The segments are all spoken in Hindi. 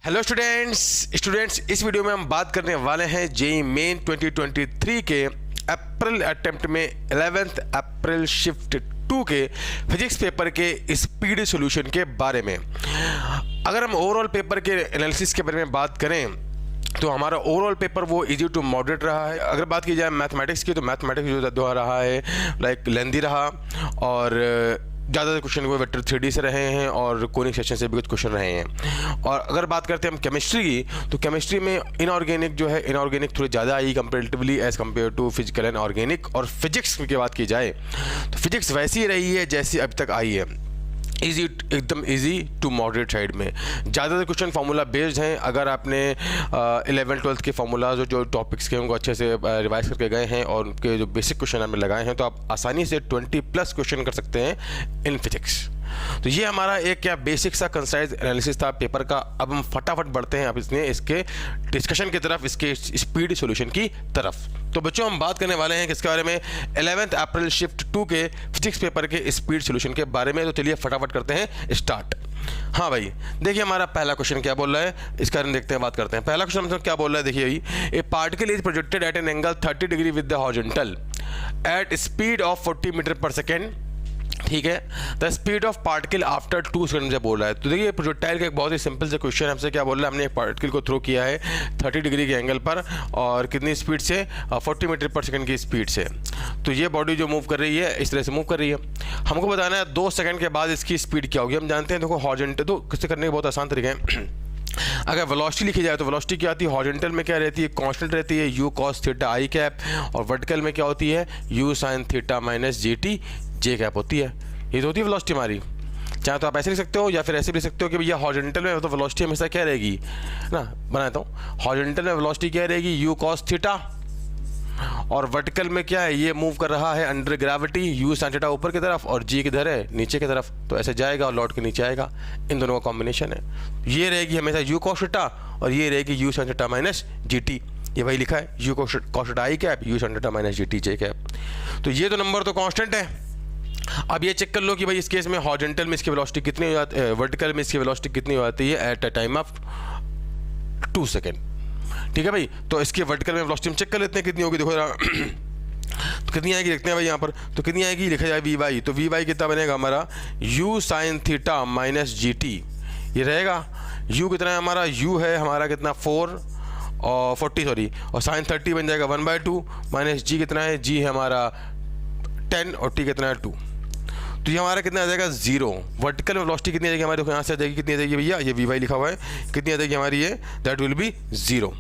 हेलो स्टूडेंट्स इस वीडियो में हम बात करने वाले हैं जेईई मेन 2023 के अप्रैल अटेम्प्ट में 11th अप्रैल शिफ्ट 2 के फिजिक्स पेपर के स्पीड सॉल्यूशन के बारे में। अगर हम ओवरऑल पेपर के एनालिसिस के बारे में बात करें तो हमारा ओवरऑल पेपर वो इजी टू मॉडरेट रहा है। अगर बात की जाए मैथमेटिक्स की तो मैथमेटिक्स जो रहा है लाइक लेंदी रहा और ज़्यादातर क्वेश्चन वो वेक्टर 3D से रहे हैं और कोनिक सेक्शन से भी कुछ क्वेश्चन रहे हैं। और अगर बात करते हैं हम केमिस्ट्री की तो केमिस्ट्री में इनऑर्गेनिक जो है इनऑर्गेनिक थोड़ी ज़्यादा आई comparatively as compare to physical and organic. और फिजिक्स की बात की जाए तो फिजिक्स वैसी ही रही है जैसी अब तक आई है, इजी एकदम इजी टू मॉडरेट साइड में। ज़्यादातर क्वेश्चन फार्मूला बेस्ड हैं। अगर आपने 11th-12th के फार्मूलाज जो टॉपिक्स के उनको अच्छे से रिवाइज करके गए हैं और उनके जो बेसिक क्वेश्चन आपने लगाए हैं तो आप आसानी से 20+ क्वेश्चन कर सकते हैं इन फिजिक्स। तो ये हमारा एक क्या बेसिक सा कंसाइज एनालिसिस था पेपर का। अब हम फटाफट बढ़ते हैं अब इसके डिस्कशन की तरफ, इसके स्पीड सॉल्यूशन की तरफ। तो बच्चों हम बात करने वाले हैं किसके बारे में, 11th अप्रैल शिफ्ट 2 के फिजिक्स पेपर के स्पीड सॉल्यूशन के बारे में। तो चलिए फटाफट करते हैं स्टार्ट। हाँ भाई देखिए हमारा पहला क्वेश्चन क्या बोल रहा है, इसके बारे में देखते हैं, बात करते हैं। पहला क्वेश्चन मतलब क्या बोल रहा है, देखिए भाई, a particle is projected at an angle 30 degree with the horizontal at speed of 40 metre per second. ठीक है, the speed of particle after 2 second से बोल रहा है। तो देखिए प्रोजेक्टाइल का एक बहुत ही सिंपल से क्वेश्चन हमसे क्या बोल रहा है, हमने एक पार्टिकल को थ्रो किया है 30 डिग्री के एंगल पर और कितनी स्पीड से, 40 मीटर पर सेकंड की स्पीड से। तो ये बॉडी जो मूव कर रही है इस तरह से मूव कर रही है। हमको बताना है 2 सेकंड के बाद इसकी स्पीड क्या होगी। हम जानते हैं देखो हॉरिजॉन्टल तो किससे करने के बहुत आसान तरीके हैं। अगर वेलोसिटी लिखी जाए तो वेलोसिटी क्या आती है, हॉरिजॉन्टल में क्या रहती है, कांस्टेंट रहती है u cos theta i cap, और वर्टिकल में क्या होती है u sin theta minus gt j cap होती है। ये तो होती है वेलोसिटी हमारी। चाहे तो आप ऐसे लिख सकते हो या फिर ऐसे भी लिख सकते हो कि भैया हॉरिजॉन्टल में तो वेलोसिटी हमेशा क्या रहेगी ना, बनाता हूँ, हॉरिजॉन्टल में वेलोसिटी क्या रहेगी u cos थीटा, और वर्टिकल में क्या है ये मूव कर रहा है under gravity u sin theta ऊपर की तरफ और g किधर है नीचे की तरफ, तो ऐसे जाएगा और लौट के नीचे आएगा। इन दोनों का कॉम्बिनेशन है। ये रहेगी हमेशा u cos थीटा और ये रहेगी u sin theta minus gt। ये वही लिखा है u cos theta i cap u sin theta minus gt j cap. तो ये तो नंबर तो कांस्टेंट है। अब ये चेक कर लो कि भाई इस केस में हॉरिजॉन्टल में इसकी वेलोसिटी कितनी हो जाती है, वर्टिकल में इसकी वेलोसिटी कितनी हो जाती है at a time of 2 second. ठीक है भाई, तो इसके वर्टिकल में वेलोसिटी हम चेक कर लेते हैं कितनी होगी। देखो तो कितनी आएगी देखते हैं भाई यहाँ पर, तो कितनी आएगी लिखा जाए वी तो वी कितना बनेगा हमारा u sin theta minus gt। ये रहेगा u कितना है हमारा, u है हमारा कितना 4 और 40 सॉरी, और sin 30 बन जाएगा 1/2 माइनस g कितना है, g है हमारा 10 और t कितना है 2। तो ये हमारा कितना आ जाएगा 0। वर्टिकल वेलोसिटी कितनी आ जाएगी हमारी, देखो यहाँ से आ जाएगी, कितनी आ जाएगी भैया, ये वी लिखा हुआ है, कितनी आ जाएगी हमारी ये, दैट विल बी 0।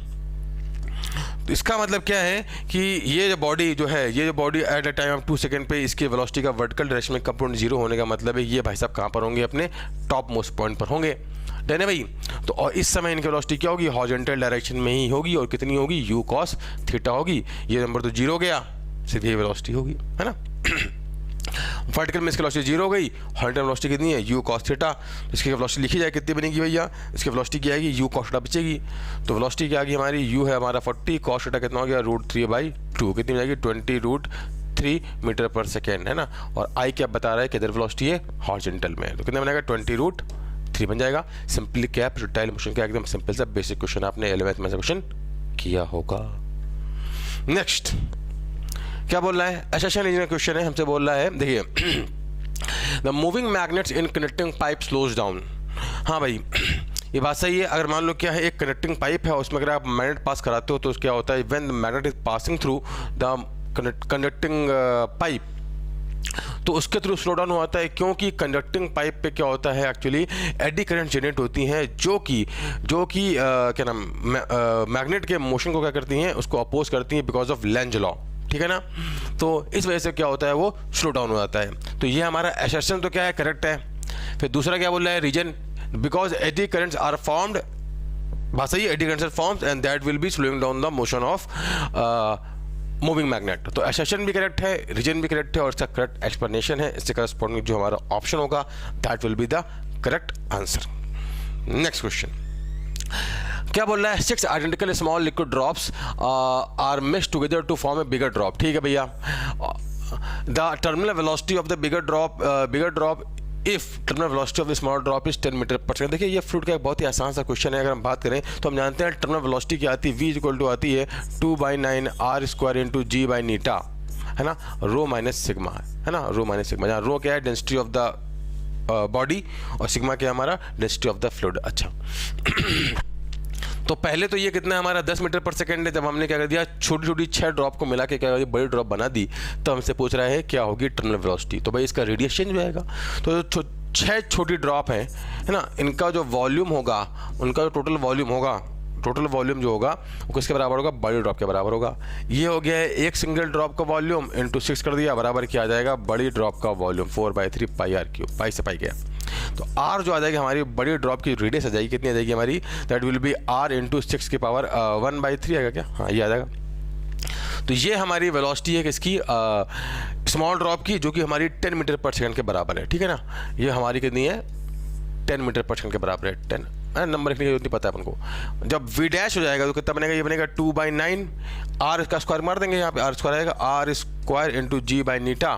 तो इसका मतलब क्या है कि ये जो बॉडी जो है, ये जो body at a time of 2 second पे इसकी वेलोसिटी का वर्टिकल डायरेक्शन में कंपोनेंट 0 होने का मतलब है ये भाई साहब कहाँ पर होंगे, अपने टॉप मोस्ट पॉइंट पर होंगे। डन है भाई। तो और इस समय इनकी वेलोसिटी क्या होगी, हॉरिजॉन्टल डायरेक्शन में ही होगी और कितनी होगी u cos थीटा होगी। ये नंबर तो 0 गया, सिर्फ ये वेलोसिटी होगी, है ना। वर्टिकल में इसकी वेलोसिटी 0 हो गई, हॉरिजॉन्टल वेलोसिटी कितनी है u cos थीटा। इसकी वेलोसिटी लिखी जाए कितनी बनेगी भैया, इसकी वेलोसिटी क्या आएगी u cos थीटा बचेगी। तो वेलोसिटी क्या आ गई हमारी, u है हमारा 40, cos थीटा कितना हो गया √3/2, कितनी हो जाएगी 20√3 मीटर पर सेकेंड, है ना। और i क्या बता रहा है किधर वेलोसिटी है, हॉरिजॉन्टल में, तो कितना बनेगा 20√3 बन जाएगा। सिंपली क्या प्रोजेक्टाइल मोशन का एकदम सिंपल सा बेसिक क्वेश्चन आपने 11th में से क्वेश्चन किया होगा। नेक्स्ट क्या बोल रहा है, एसेशन इंजीनियर क्वेश्चन है, हमसे बोल रहा है देखिए the moving magnets in connecting pipe slows down. हाँ भाई ये बात सही है। अगर मान लो क्या है एक कनेक्टिंग पाइप है, उसमें अगर आप मैग्नेट पास कराते हो तो क्या होता है, when the magnet is passing through the conducting pipe, तो उसके थ्रू स्लो डाउन होता है, क्योंकि कंडक्टिंग पाइप पे क्या होता है एक्चुअली एडी करंट जनरेट होती हैं जो कि क्या नाम मैग्नेट के मोशन को क्या करती हैं, उसको अपोज करती हैं बिकॉज ऑफ लेंज लॉ। ठीक है ना, तो इस वजह से क्या होता है वो स्लो डाउन हो जाता है। तो ये हमारा असर्शन तो क्या है, करेक्ट है। फिर दूसरा क्या बोल रहा है, reason because eddy currents are formed, बात सही है, eddy currents are formed and that will be slowing down the motion of moving magnet. तो असर्शन भी करेक्ट है, रीजन भी करेक्ट है और इसका करेक्ट एक्सप्लेनेशन है, इससे करस्पॉन्डिंग जो हमारा ऑप्शन होगा that will be the correct answer. Next question क्या बोल रहा है, 6 identical small liquid drops are mixed together to form a bigger drop. ठीक है भैया, the terminal velocity of the bigger drop if terminal velocity of the small drop is 10 metre per second. देखिए ये फ्लूइड का एक बहुत ही आसान सा क्वेश्चन है। अगर हम बात करें तो हम जानते हैं टर्मिनल वेलोसिटी क्या आती है, v इक्वल टू आती है 2/9 r square into g by नीटा, है ना, रो माइनस सिग्मा, है ना, रो माइनस सिग्मा, जहाँ रो क्या है डेंसिटी ऑफ द बॉडी और सिग्मा क्या है हमारा डेंसिटी ऑफ द फ्लूइड। अच्छा तो पहले तो ये कितना है हमारा 10 मीटर पर सेकंड है। जब हमने क्या कर दिया छोटी छोटी 6 ड्रॉप को मिला के क्या कर दिया बड़ी ड्रॉप बना दी, तो हमसे पूछ रहा है क्या होगी टर्मिनल वेलोसिटी। तो भाई इसका रेडियस चेंज हो जाएगा। तो जो 6 छोटी ड्रॉप है ना, इनका जो वॉल्यूम होगा, उनका जो टोटल वॉल्यूम होगा, टोटल वॉल्यूम जो होगा वो किसके बराबर होगा, बड़ी ड्रॉप के बराबर होगा। ये हो गया है एक सिंगल ड्रॉप का वॉल्यूम इंटू 6 कर दिया, बराबर क्या आ जाएगा बड़ी ड्रॉप का वॉल्यूम 4/3 पाई आर क्यूब, पाई से पाई गया। तो आर जो आ जाएगी हमारी बड़ी ड्रॉप की रेडियस आ जाएगी, कितनी आ जाएगी हमारी, that will be R into 6 की पावर 1/3 आएगा क्या, हाँ ये आ जाएगा। तो ये हमारी वेलोसिटी है किसकी, स्मॉल ड्रॉप की, जो कि हमारी 10 मीटर पर सेकंड के बराबर है, ठीक है ना। ये हमारी कितनी है 10 मीटर पर सेकंड के बराबर है, 10 नंबर लिखने की जरूरत नहीं पता है अपन को। जब v डैश हो जाएगा तो कितना बनेगा, ये बनेगा 2/9 r का स्क्वायर मार देंगे, यहाँ पे r स्क्वायर आएगा r square into g by नीटा,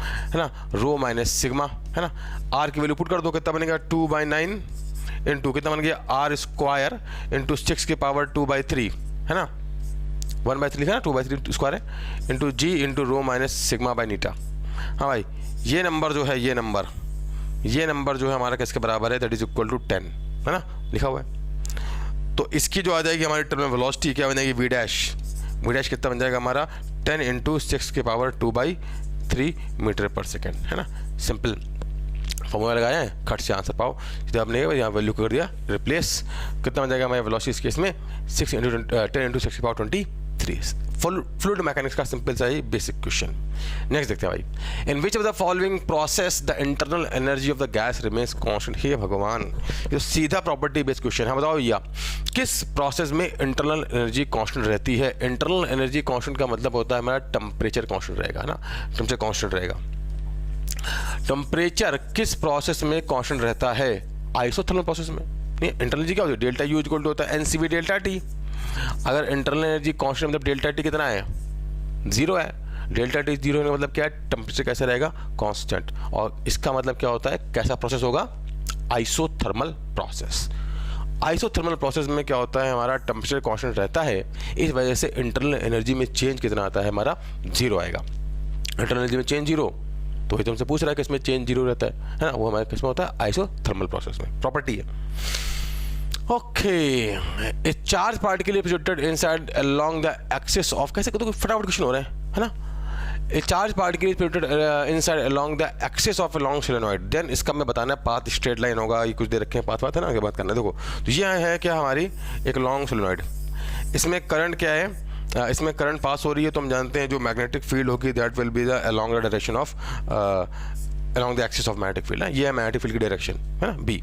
है ना, रो माइनस सिग्मा, है ना। r की वैल्यू पुट कर दो, कितना बनेगा 2/9 इंटू कितना बन गया r स्क्वायर इंटू 6 की पावर 2/3, है ना, 1/3 लिखा ना, 2/3 स्क्वायर है into g into rho minus sigma by नीटा। हाँ भाई ये नंबर जो है, ये नंबर जो है हमारा किसके बराबर है, दैट इज इक्वल टू 10, है ना, लिखा हुआ है। तो इसकी जो आ जाएगी हमारी टर्मिनल वेलोसिटी क्या बनेगी, v डैश कितना बन जाएगा हमारा 10 इंटू 6 की पावर 2/3 मीटर पर सेकेंड, है ना। सिंपल फॉर्मूला लगाया है, खट से आंसर पाओ। जब आपने यहाँ वैल्यू कर दिया रिप्लेस, कितना बन जाएगा हमारी वेलोसिटी इस केस में 10 इंटू 6 की पावर 23। फ्लूइड मैकेनिक्स का सिंपल सा ही बेसिक क्वेश्चन। नेक्स्ट देखते हैं भाई, in which of the following process the internal energy of the gas remains constant. हे भगवान, ये सीधा प्रॉपर्टी बेस्ड क्वेश्चन है। बताओ भैया किस प्रोसेस में इंटरनल एनर्जी कांस्टेंट रहती है। इंटरनल एनर्जी कांस्टेंट का मतलब होता है हमारा टेम्परेचर कांस्टेंट रहेगा, ना, टेम्परेचर कांस्टेंट रहेगा। टेम्परेचर किस प्रोसेस में कांस्टेंट रहता है, आइसोथर्मल प्रोसेस में। इंटरनल एनर्जी क्या होती है, डेल्टा यू इक्वल टू होता है एनसीवी डेल्टा टी। अगर इंटरनल एनर्जी कांस्टेंट मतलब डेल्टा टी कितना है, 0 है। डेल्टा टी 0 होने का मतलब क्या है, टेम्परेचर कैसा रहेगा, कांस्टेंट। और इसका मतलब क्या होता है, कैसा प्रोसेस होगा, आइसोथर्मल प्रोसेस। आइसोथर्मल प्रोसेस में क्या होता है, हमारा टेम्परेचर कांस्टेंट रहता है, इस वजह से इंटरनल एनर्जी में चेंज कितना आता है, हमारा 0 आएगा। इंटरनल एनर्जी में चेंज 0, तो ये तुमसे पूछ रहा है कि इसमें चेंज 0 रहता है ना, वो हमारे किसमें होता है, आइसोथर्मल प्रोसेस में, प्रॉपर्टी है। Okay, a charge particle is projected inside along the axis of, कैसे तो फटाफट क्वेश्चन हो रहा है ना। A charge particle is projected inside along the axis of a long solenoid, then इसका मैं बताना है पाथ स्ट्रेट लाइन होगा, ये कुछ दे रखे हैं पाथ है ना, आगे बात करना है। देखो तो ये है क्या हमारी एक लॉन्ग सोलेनॉइड, इसमें करंट क्या है, इसमें करंट पास हो रही है, तो हम जानते हैं जो मैग्नेटिक फील्ड होगी that will be the along the direction of along the axis of magnetic field, ये है मैग्नेटिक फील्ड की डायरेक्शन, है ना, बी।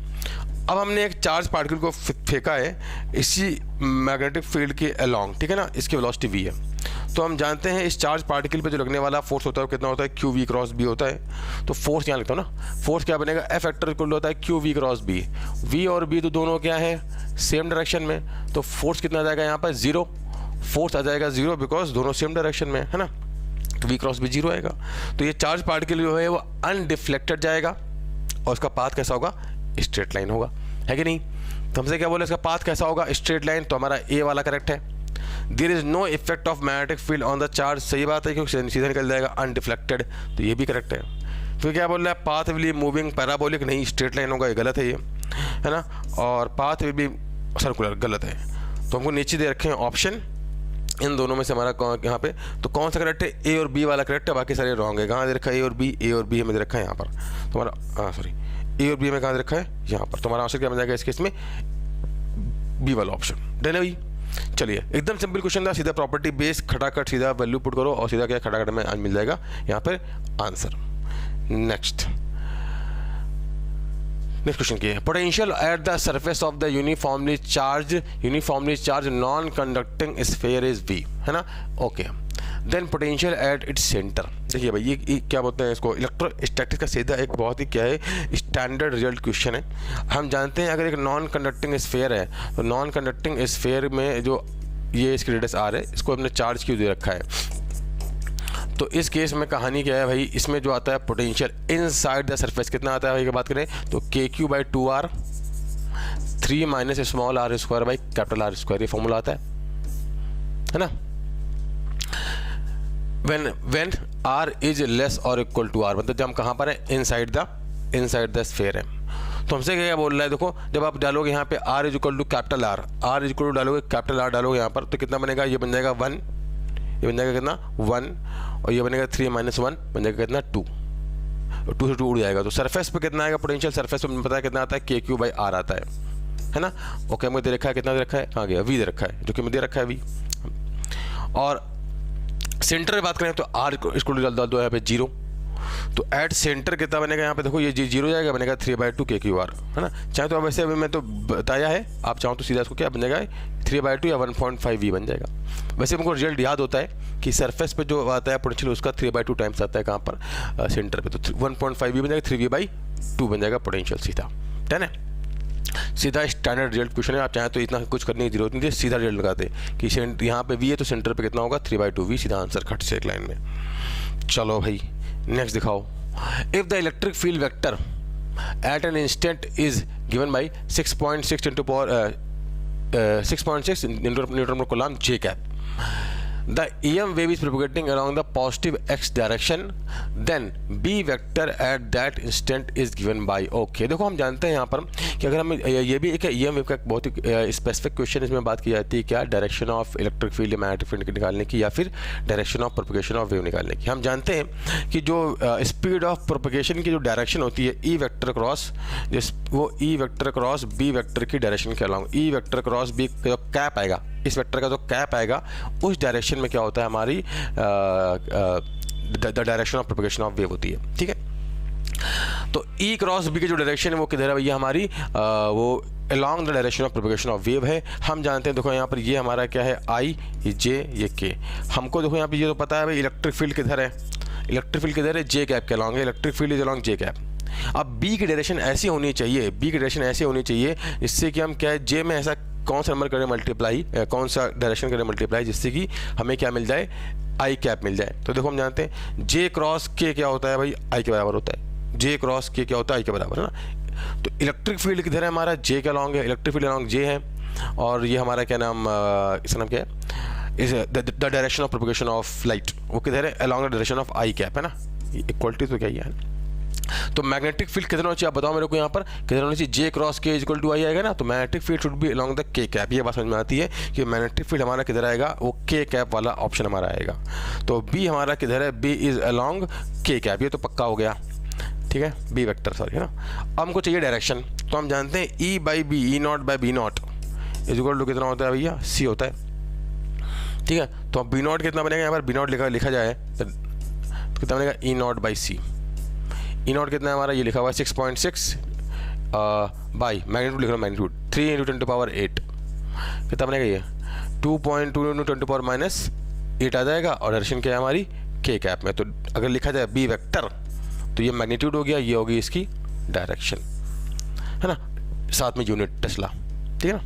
अब हमने एक चार्ज पार्टिकल को फेंका है इसी मैग्नेटिक फील्ड के अलोंग, ठीक है ना, इसकी वेलोसिटी v है। तो हम जानते हैं इस चार्ज पार्टिकल पे जो लगने वाला फोर्स होता है वो कितना होता है, QV क्रॉस B होता है। तो फोर्स यहाँ लिखता हूँ ना, फोर्स क्या बनेगा, F फैक्टर इक्वल होता है QV क्रॉस B। V और B तो दोनों क्या है, सेम डायरेक्शन में, तो फोर्स कितना आ जाएगा यहाँ पर 0, फोर्स आ जाएगा 0 बिकॉज दोनों सेम डायरेक्शन में, है ना, तो V क्रॉस B 0 आएगा। तो ये चार्ज पार्टिकल जो है वो अनडिफ्लेक्टेड जाएगा और उसका पाथ कैसा होगा, स्ट्रेट लाइन होगा, है कि नहीं। तो हमसे क्या बोले इसका पाथ कैसा होगा, स्ट्रेट लाइन, तो हमारा ए वाला करेक्ट है। There is no effect of magnetic field on the charge, सही बात है क्योंकि सीधा निकल जाएगा अनडिफ्लेक्टेड, तो ये भी करेक्ट है। फिर क्या बोल रहा है, path will be moving parabolic, नहीं स्ट्रेट लाइन होगा, ये गलत है ये, है ना। और पाथ विल बी सर्कुलर, गलत है। तो हमको नीचे दे रखे हैं ऑप्शन, इन दोनों में से हमारा यहाँ पे तो कौन सा करेक्ट है, ए और बी वाला करेक्ट है, बाकी सारे रॉन्ग है। कहाँ दे रखा है ए और बी हमें दे रखा है यहाँ पर, तुम्हारा सॉरी ए और बी में कहाँ दे रखा है, यहाँ पर। तुम्हारा आंसर क्या बन जाएगा इस केस में, बी वाला ऑप्शन, डन है भाई। चलिए एकदम सिंपल क्वेश्चन था, सीधा प्रॉपर्टी बेस, खटाखट सीधा वैल्यू पुट करो और सीधा क्या खटाखट में मिल जाएगा यहाँ पर आंसर। नेक्स्ट क्वेश्चन की है, potential at the surface of the uniformly charge non conducting sphere is V, है ना, okay. Then potential at its centre, देखिए भाई ये क्या बोलते हैं इसको, इलेक्ट्रोस्टैटिक्स का सीधा एक बहुत ही क्या है स्टैंडर्ड रिजल्ट क्वेश्चन है। हम जानते हैं अगर एक नॉन कंडक्टिंग स्फीयर है तो नॉन कंडक्टिंग स्फीयर में जो ये इसकी रेडियस R है, इसको हमने चार्ज क्यों दे रखा है, तो इस केस में कहानी क्या है भाई, इसमें जो आता है पोटेंशियल इनसाइड द सरफेस कितना आता है भाई, की बात करें तो KQ/2R 3 minus small r square by capital R square, ये फॉर्मूला आता है ना। when r इज लेस और इक्वल टू r, मतलब जब हम कहाँ पर है, इनसाइड द स्फीयर है। तो हमसे क्या बोल रहा है, देखो जब आप डालोगे यहाँ पे r is equal to capital R is equal to डालोगे कैपिटल R डालोगे यहाँ पर, तो कितना बनेगा, ये बन जाएगा 1, ये बन जाएगा कितना 1, और ये बनेगा 3 माइनस 1 बन जाएगा कितना 2, 2 से 2 उड़ जाएगा। तो सरफेस पे कितना आएगा पोटेंशियल, सरफेस पे पता है कितना आता है, KQ/R आता है ना। ओके, हमको दे रखा है, कितना दे रखा है, आ गया V दे रखा है, जो कि मुझे दे रखा है V। और सेंटर में बात करें तो R इसको डाल दो यहाँ पे 0, तो एट सेंटर कितना बनेगा यहाँ पे, देखो ये 0 जाएगा, बनेगा 3/2 KQ/R है ना। चाहे तो अब वैसे अभी मैं तो बताया है, आप चाहो तो सीधा इसको क्या बनेगा 3/2 या 1.5 V बन जाएगा। वैसे हमको रिजल्ट याद होता है कि सरफेस पे जो आता है पोटेंशियल उसका 3/2 टाइम्स आता है कहाँ पर, सेंटर पे, तो 1.5 V बन जाएगा, 3V/2 बन जाएगा पोटेंशियल सीधा, ठीक है। सीधा स्टैंडर्ड रिजल्ट क्वेश्चन है, आप चाहें तो इतना कुछ करने की जरूरत नहीं थी, सीधा रिजल्ट लगाते कि यहाँ पे V है तो सेंटर पे कितना होगा 3/2 V, सीधा आंसर खट से एक लाइन में। चलो भाई नेक्स्ट दिखाओ। If the electric field vector eight an instant is given by 6.6 into power 6.6 Newton per coulomb J cap, the EM wave is propagating along the positive x direction, then B vector at that instant is given by। okay, देखो हम जानते हैं यहाँ पर कि अगर हम ये भी एक EM वेव का बहुत ही स्पेसिफिक क्वेश्चन इसमें बात की जाती है, क्या डायरेक्शन ऑफ इलेक्ट्रिक फील्ड या मैग्नेटिक फील्ड निकालने की, या फिर direction of propagation of wave निकालने की। हम जानते हैं कि जो स्पीड ऑफ प्रोपगेशन की जो डायरेक्शन होती है E वेक्टर क्रॉस, वो E vector cross B vector की डायरेक्शन के along, E vector cross B का जो कैप आएगा, इस वेक्टर का जो कैप आएगा उस डायरेक्शन में क्या होता है, हमारी the direction of propagation of wave होती है, ठीक है। तो E क्रॉस B की जो डायरेक्शन है वो किधर है भैया, हमारी वो along the direction of propagation of wave है। हम जानते हैं, देखो यहाँ पर ये हमारा क्या है I, ये J, ये K। हमको देखो यहाँ पर ये तो पता है भाई इलेक्ट्रिक फील्ड किधर है, इलेक्ट्रिक फील्ड किधर है, J कैप के अलॉन्ग है, electric field is along J cap. अब B की डायरेक्शन ऐसी होनी चाहिए, B की डायरेक्शन ऐसी होनी चाहिए जिससे कि हम क्या है, J में ऐसा कौन सा नंबर करें मल्टीप्लाई, कौन सा डायरेक्शन करें मल्टीप्लाई, जिससे कि हमें क्या मिल जाए, आई कैप मिल जाए। तो देखो हम जानते हैं J क्रॉस K क्या होता है भाई, आई के बराबर होता है, J क्रॉस K क्या होता है, आई के बराबर है ना। तो इलेक्ट्रिक फील्ड किधर है हमारा, J के अलॉन्ग है, इलेक्ट्रिक फील्ड अलॉन्ग J है, और ये हमारा क्या नाम, इसका नाम क्या है, is the direction of propagation of light, वो किधर है, along the direction of I cap है ना। इक्वलिटी तो क्या ही है। तो मैग्नेटिक फील्ड कितना होना चाहिए, आप बताओ मेरे को यहाँ पर कितना होना चाहिए, J cross K equal to i आएगा ना। तो magnetic field should be along the K cap, ये बात समझ में आती है कि मैग्नेटिक फील्ड हमारा किधर आएगा, वो K कैप वाला ऑप्शन हमारा आएगा। तो B हमारा किधर है, B is along K cap, ये तो पक्का हो गया, ठीक है, B वेक्टर सॉरी है ना। अब हमको चाहिए डायरेक्शन, तो हम जानते हैं E/B, E0/B0 is equal to कितना होता है भैया, C होता है, ठीक है। तो अब B0 कितना बनेगा, यहाँ पर B0 लिखा जाए तो कितना बनेगा, E0/C। E0 कितना है हमारा, ये लिखा हुआ है 6.6 बाई मैग्नीट्यूड लिख रहा हूँ, मैग्नीट्यूड 3 × 10⁸ कितना बनेगा, ये 2.2 × 10⁻8 आ जाएगा, और डायरेक्शन क्या है हमारी K कैप में। तो अगर लिखा जाए B वेक्टर तो ये मैग्नीट्यूड हो गया, ये होगी इसकी डायरेक्शन है ना, साथ में यूनिट टेस्ला, ठीक है ना।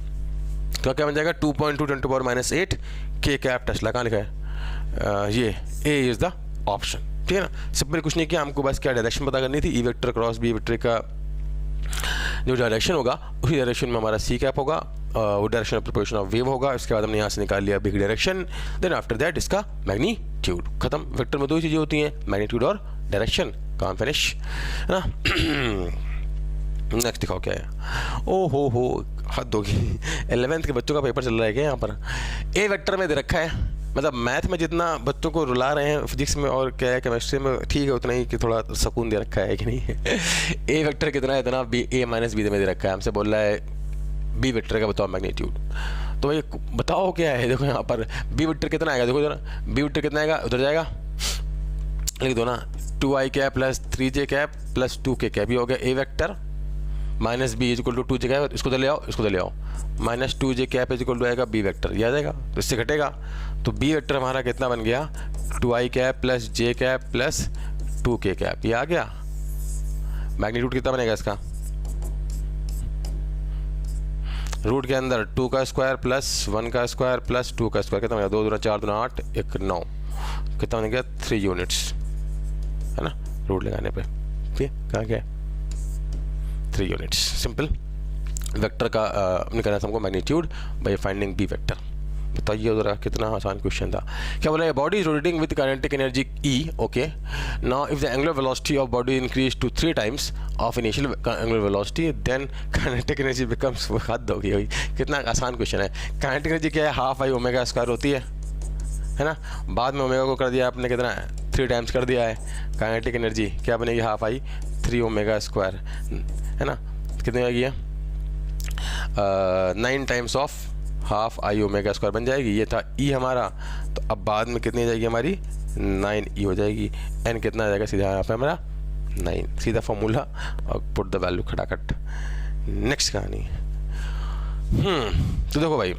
तो क्या बन जाएगा 2.2 × 10⁻8 K कैप टेस्ला, कहाँ लिखा है, ये A इज द ऑप्शन, ठीक है ना। सिंपल कुछ नहीं किया, हमको बस क्या डायरेक्शन पता करनी थी, E vector cross B vector का जो डायरेक्शन होगा उसी डायरेक्शन में हमारा C कैप होगा, वो direction of propagation of wave होगा। इसके बाद हमने यहाँ से निकाल लिया B की डायरेक्शन, देन आफ्टर दैट इसका मैग्नीट्यूड, खत्म। वेक्टर में दो ही चीज़ें होती हैं, मैग्नीट्यूड और डायरेक्शन, काम फिनिश है ना। नेक्स्ट दिखाओ क्या है, ओ हो हद होगी, 11th के बच्चों का पेपर चल रहा है क्या यहाँ पर। A वेक्टर में दे रखा है, मतलब मैथ में जितना बच्चों को रुला रहे हैं फिजिक्स में और क्या है केमिस्ट्री में, ठीक है उतना ही कि थोड़ा सुकून दे रखा है कि नहीं। A वेक्टर कितना है, इतना A-B में दे रखा है, हमसे बोल रहा है B वेक्टर का बताओ मैग्नीट्यूड। तो भाई बताओ क्या है, देखो यहाँ पर B वेक्टर कितना आएगा, देखो जरा B वेक्टर कितना आएगा, उधर जाएगा, लिख दो ना 2i cap plus 3j cap plus 2k cap, ये हो गया A vector minus B is equal to 2j cap, इसको तो ले आओ, इसको तो ले आओ, minus 2j cap is equal to आएगा B वेक्टर, ये आ जाएगा, तो इससे घटेगा। तो B वेक्टर हमारा कितना बन गया, 2i cap plus j cap plus 2k cap, ये आ गया। मैग्नीट्यूड कितना बनेगा इसका, रूट के अंदर 2 का स्क्वायर प्लस 1 का स्क्वायर प्लस 2 का स्क्वायर, कितना बनेगा, 2 × 4 × 8 1 9, कितना बन गया 3 यूनिट्स, है ना, रूट लगाने पे। ठीक है, कहाँ गया 3 यूनिट्स। सिंपल वेक्टर का निकालना था हमको magnitude by finding B vector. बताइए ज़रा कितना आसान क्वेश्चन था। क्या बोला है, body is rotating with kinetic energy E. Okay, now if the angular velocity of body increase to 3 times of initial angular velocity then kinetic energy becomes, हद हो गई भाई, कितना आसान क्वेश्चन है। काइनेटिक एनर्जी क्या है, हाफ आई ओमेगा स्क्वायर होती है ना, बाद में ओमेगा को कर दिया आपने कितना 3 टाइम्स कर दिया है। काइनेटिक एनर्जी क्या बनेगी, हाफ आई 3 ओमेगा स्क्वायर, है ना, कितनी आएगी 9 times of half I omega square बन जाएगी। ये था ई हमारा, तो अब बाद में कितनी जाएगी हमारी 9 ई हो जाएगी। एन कितना आ जाएगा सीधा यहाँ पे हमारा 9, सीधा फॉर्मूला और पुट द वैल्यू खटाखट। नेक्स्ट कहानी, तो देखो भाई,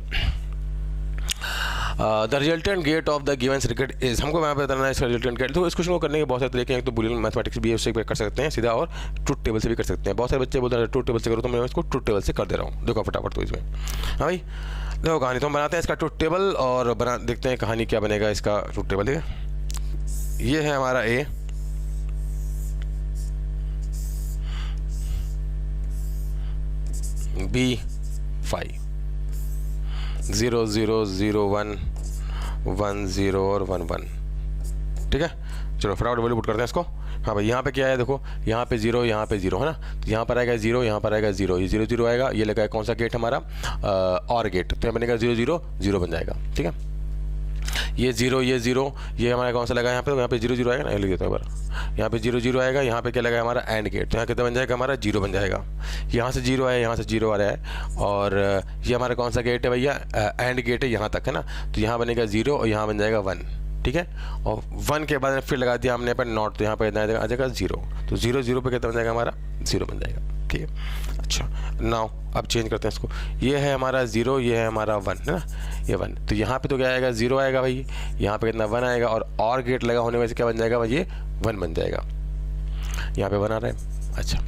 the resultant gate of the given circuit is, हमको यहाँ पे बताना है इसका रिजल्टेंट गेट। तो इस क्वेश्चन को करने के बहुत सारे तरीके हैं, एक तो बुलियन मैथमेटिक्स भी है, उससे भी कर सकते हैं सीधा, और ट्रुथ टेबल से भी कर सकते हैं। बहुत सारे बच्चे बोलते हैं ट्रुथ टेबल से करो, तो मैं इसको ट्रुथ टेबल से कर दे रहा हूँ। देखो फटाफट तो इसमें, हाँ भाई देखो कहानी, तो हम बनाते हैं इसका ट्रुथ टेबल और बना देखते हैं कहानी क्या बनेगा इसका ट्रुथ टेबल। ठीक है, ये है हमारा ए, बी 5 0 0 0 1 1 0 और 1 1। ठीक है, चलो फटाफट वैल्यू पुट करते हैं इसको। हाँ भाई, यहाँ पे क्या है देखो, यहाँ पे 0, यहाँ पे 0, है ना, तो यहाँ पर आएगा 0, यहाँ पर आएगा 0, ये 0 0 आएगा। ये लगा है कौन सा गेट हमारा, और गेट, तो यहाँ बनेगा 0 0 0 बन जाएगा। ठीक है, ये 0 ये 0, ये हमारा कौन सा लगा है यहाँ पे, तो यहाँ पे 0 0 आएगा ना, ये लिख देता हूँ एक बार, यहाँ पे 0 0 आएगा। यहाँ पे क्या लगा है हमारा एंड गेट, तो यहाँ कितना बन जाएगा हमारा 0 बन जाएगा। यहाँ से 0 आया, यहाँ से 0 आ रहा है, और ये हमारा कौन सा गेट है भैया, एंड गेट है यहाँ तक, है ना, तो यहाँ बनेगा 0 और यहाँ बन जाएगा 1। ठीक है, और 1 के बाद फिर लगा दिया हमने पर नॉट, तो यहाँ पर आ जाएगा 0, तो 0 0 पे कितना बन जाएगा हमारा 0 बन जाएगा। ठीक है, अच्छा नाउ अब चेंज करते हैं इसको, ये है हमारा 0, ये है हमारा 1, है ना, ये 1, तो यहाँ पे तो क्या आएगा 0 आएगा भाई, यहाँ पे कितना 1 आएगा, और गेट लगा होने वजह से क्या बन जाएगा भाई, ये 1 बन जाएगा। यहाँ पे 1 आ रहा है। अच्छा,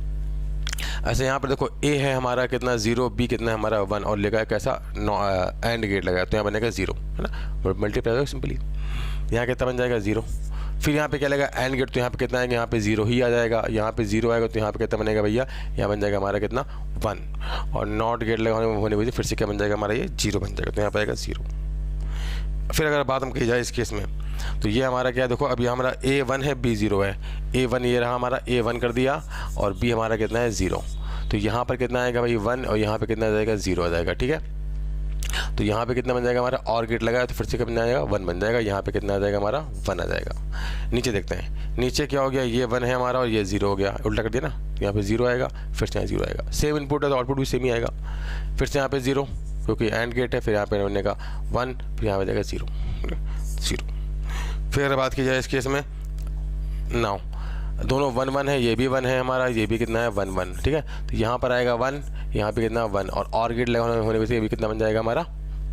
ऐसे यहाँ पर देखो ए है हमारा कितना 0, बी कितना है हमारा 1, और लगा है कैसा एंड गेट लगा है, तो यहाँ बनेगा 0, है ना, मल्टीप्लाई होगा सिंपली, यहाँ कितना बन जाएगा 0। फिर यहाँ पे क्या लगा एंड गेट, तो यहाँ पे कितना आएगा, यहाँ पे 0 ही आ जाएगा। यहाँ पे 0 आएगा तो यहाँ पे कितना बनेगा भैया, यहाँ बन जाएगा हमारा कितना 1, और नॉट गेट लगा होने वजह फिर से क्या बन जाएगा हमारा ये 0 बन जाएगा, तो यहाँ पे आएगा 0। फिर अगर बात हम की जाए इस केस में, तो ये हमारा क्या देखो, अभी हमारा A1 है, B0 है। A1 ये रहा हमारा, A1 कर दिया, और B हमारा कितना है 0, तो यहाँ पर कितना आएगा भाई 1, और यहाँ पे कितना आ जाएगा 0 आ जाएगा। ठीक है, तो यहाँ पे कितना बन जाएगा हमारा, और गेट लगाया तो फिर से क्या बन जाएगा 1 बन जाएगा। यहाँ पे कितना आ जाएगा हमारा 1 आ जाएगा। नीचे देखते हैं, नीचे क्या हो गया, ये 1 है हमारा और ये 0 हो गया, उल्टा कर दिया ना, यहाँ पे 0 आएगा, फिर से यहाँ 0 आएगा। सेम इनपुट है तो आउटपुट भी सेम ही आएगा। फिर से यहाँ पे 0 क्योंकि एंड गेट है, फिर यहाँ पे बनने का 1, फिर यहाँ पे जाएगा 0 0। फिर अगर बात की जाए इस केस में, नाउ दोनों 1 1 है, ये भी 1 है हमारा, ये भी कितना है 1 1। ठीक है, तो यहाँ पर आएगा 1, यहाँ पे कितना 1, और गेट लगा होने वजह से ये भी कितना बन जाएगा हमारा